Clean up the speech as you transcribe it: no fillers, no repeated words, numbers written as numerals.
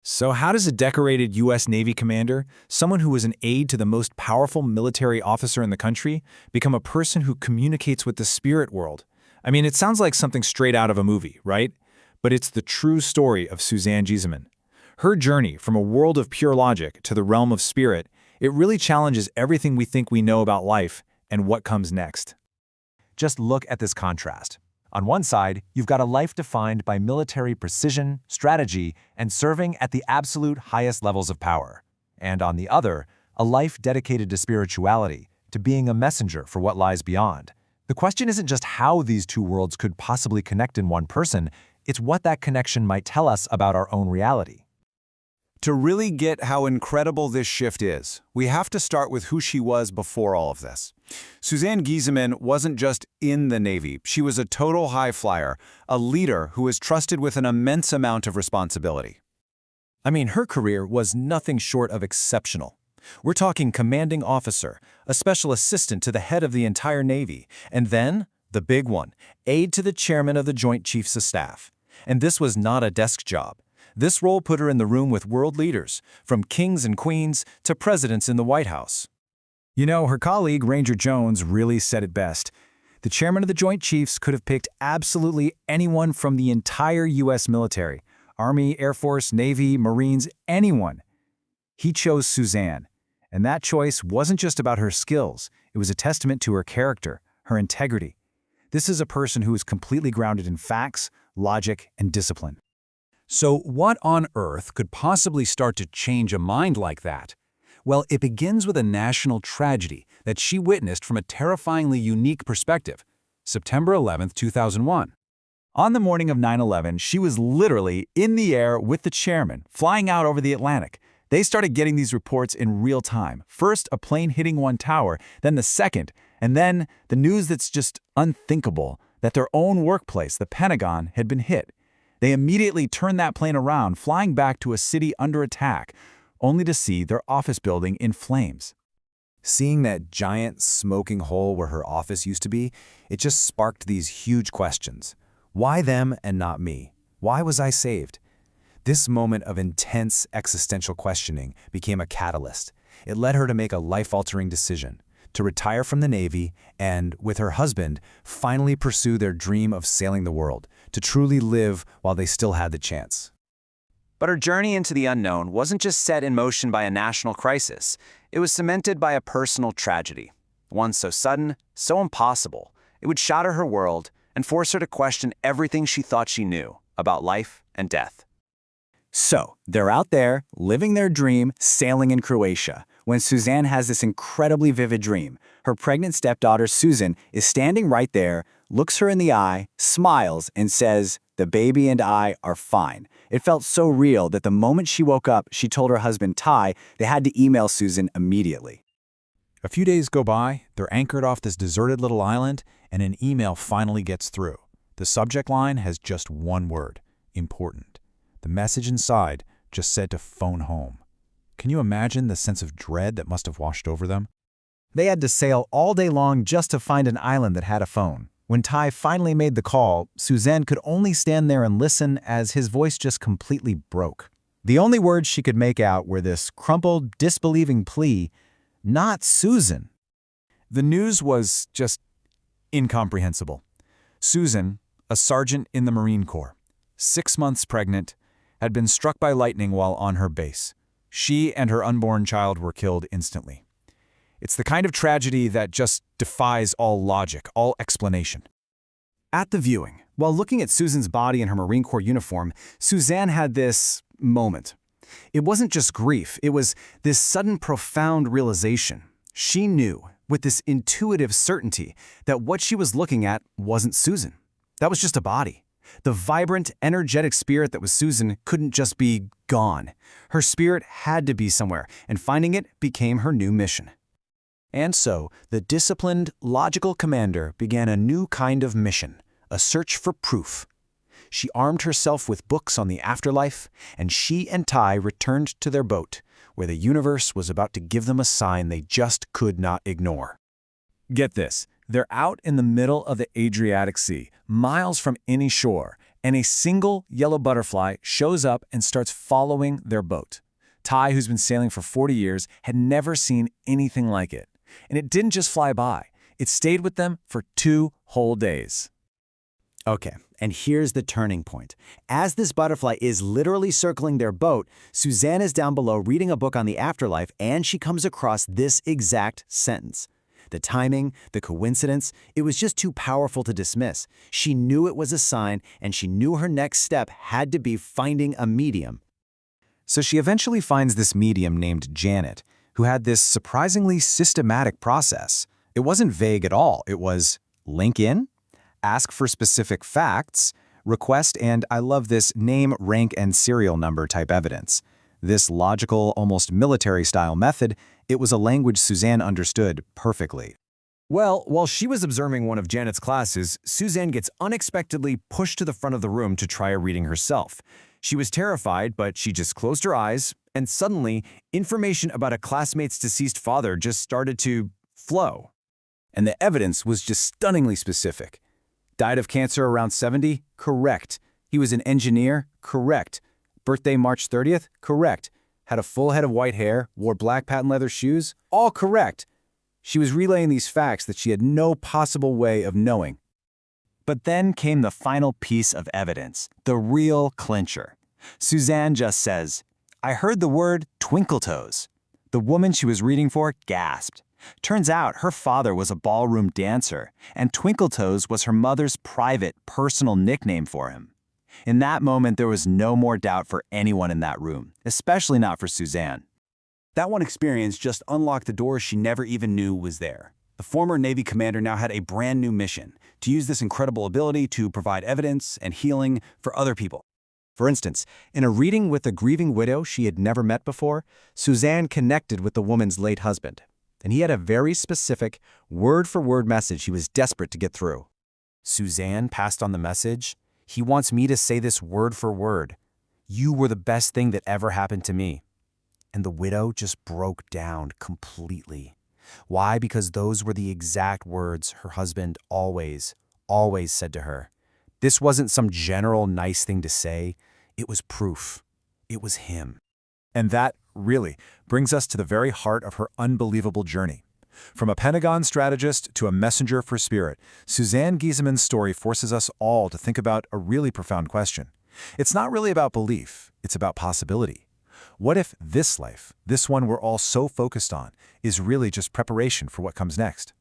So how does a decorated U.S. Navy commander, someone who was an aide to the most powerful military officer in the country, become a person who communicates with the spirit world? I mean, it sounds like something straight out of a movie, right? But it's the true story of Suzanne Giesemann. Her journey from a world of pure logic to the realm of spirit, it really challenges everything we think we know about life and what comes next. Just look at this contrast. On one side, you've got a life defined by military precision, strategy, and serving at the absolute highest levels of power. And on the other, a life dedicated to spirituality, to being a messenger for what lies beyond. The question isn't just how these two worlds could possibly connect in one person, it's what that connection might tell us about our own reality. To really get how incredible this shift is, we have to start with who she was before all of this. Suzanne Giesemann wasn't just in the Navy, she was a total high flyer, a leader who was trusted with an immense amount of responsibility. I mean, her career was nothing short of exceptional. We're talking commanding officer, a special assistant to the head of the entire Navy, and then, the big one, aide to the chairman of the Joint Chiefs of Staff. And this was not a desk job. This role put her in the room with world leaders, from kings and queens to presidents in the White House. You know, her colleague, Ranger Jones, really said it best. The chairman of the Joint Chiefs could have picked absolutely anyone from the entire U.S. military, Army, Air Force, Navy, Marines, anyone. He chose Suzanne, and that choice wasn't just about her skills. It was a testament to her character, her integrity. This is a person who is completely grounded in facts, logic, and discipline. So what on earth could possibly start to change a mind like that? Well, it begins with a national tragedy that she witnessed from a terrifyingly unique perspective. September 11, 2001. On the morning of 9/11, she was literally in the air with the chairman, flying out over the Atlantic. They started getting these reports in real time. First, a plane hitting one tower, then the second, and then the news that's just unthinkable, that their own workplace, the Pentagon, had been hit. They immediately turned that plane around, flying back to a city under attack, only to see their office building in flames. Seeing that giant smoking hole where her office used to be, it just sparked these huge questions. Why them and not me? Why was I saved? This moment of intense existential questioning became a catalyst. It led her to make a life-altering decision, to retire from the Navy and, with her husband, finally pursue their dream of sailing the world, to truly live while they still had the chance. But her journey into the unknown wasn't just set in motion by a national crisis. It was cemented by a personal tragedy, one so sudden, so impossible, it would shatter her world and force her to question everything she thought she knew about life and death. So, they're out there, living their dream, sailing in Croatia, when Suzanne has this incredibly vivid dream. Her pregnant stepdaughter, Susan, is standing right there, looks her in the eye, smiles, and says, "The baby and I are fine." It felt so real that the moment she woke up, she told her husband, Ty, they had to email Susan immediately. A few days go by, they're anchored off this deserted little island, and an email finally gets through. The subject line has just one word: important. The message inside just said to phone home. Can you imagine the sense of dread that must have washed over them? They had to sail all day long just to find an island that had a phone. When Ty finally made the call, Suzanne could only stand there and listen as his voice just completely broke. The only words she could make out were this crumpled, disbelieving plea, "Not Susan." The news was just incomprehensible. Susan, a sergeant in the Marine Corps, 6 months pregnant, had been struck by lightning while on her base. She and her unborn child were killed instantly. It's the kind of tragedy that just defies all logic, all explanation. At the viewing, while looking at Susan's body in her Marine Corps uniform, Suzanne had this moment. It wasn't just grief, it was this sudden profound realization. She knew, with this intuitive certainty, that what she was looking at wasn't Susan. That was just a body. The vibrant, energetic spirit that was Susan couldn't just be gone. Her spirit had to be somewhere, and finding it became her new mission. And so, the disciplined, logical commander began a new kind of mission, a search for proof. She armed herself with books on the afterlife, and she and Ty returned to their boat, where the universe was about to give them a sign they just could not ignore. Get this. They're out in the middle of the Adriatic Sea, miles from any shore, and a single yellow butterfly shows up and starts following their boat. Ty, who's been sailing for 40 years, had never seen anything like it. And it didn't just fly by. It stayed with them for 2 whole days. Okay, and here's the turning point. As this butterfly is literally circling their boat, Suzanne is down below reading a book on the afterlife, and she comes across this exact sentence. The timing, the coincidence, it was just too powerful to dismiss. She knew it was a sign, and she knew her next step had to be finding a medium. So she eventually finds this medium named Janet, who had this surprisingly systematic process. It wasn't vague at all. It was link in, ask for specific facts, request, and I love this, name, rank, and serial number type evidence. This logical, almost military-style method, it was a language Suzanne understood perfectly. Well, while she was observing one of Janet's classes, Suzanne gets unexpectedly pushed to the front of the room to try a reading herself. She was terrified, but she just closed her eyes, and suddenly, information about a classmate's deceased father just started to flow. And the evidence was just stunningly specific. Died of cancer around 70? Correct. He was an engineer? Correct. Birthday March 30th? Correct. Had a full head of white hair, wore black patent leather shoes? All correct. She was relaying these facts that she had no possible way of knowing. But then came the final piece of evidence, the real clincher. Suzanne just says, "I heard the word twinkle-toes." The woman she was reading for gasped. Turns out her father was a ballroom dancer, and Twinkle-Toes was her mother's private, personal nickname for him. In that moment, there was no more doubt for anyone in that room, especially not for Suzanne. That one experience just unlocked the doors she never even knew was there. The former Navy commander now had a brand new mission, to use this incredible ability to provide evidence and healing for other people. For instance, in a reading with a grieving widow she had never met before, Suzanne connected with the woman's late husband, and he had a very specific, word-for-word message he was desperate to get through. Suzanne passed on the message. He wants me to say this word for word. You were the best thing that ever happened to me. And the widow just broke down completely. Why? Because those were the exact words her husband always said to her. This wasn't some general nice thing to say. It was proof. It was him. And that, really, brings us to the very heart of her unbelievable journey. From a Pentagon strategist to a messenger for spirit, Suzanne Giesemann's story forces us all to think about a really profound question. It's not really about belief, it's about possibility. What if this life, this one we're all so focused on, is really just preparation for what comes next?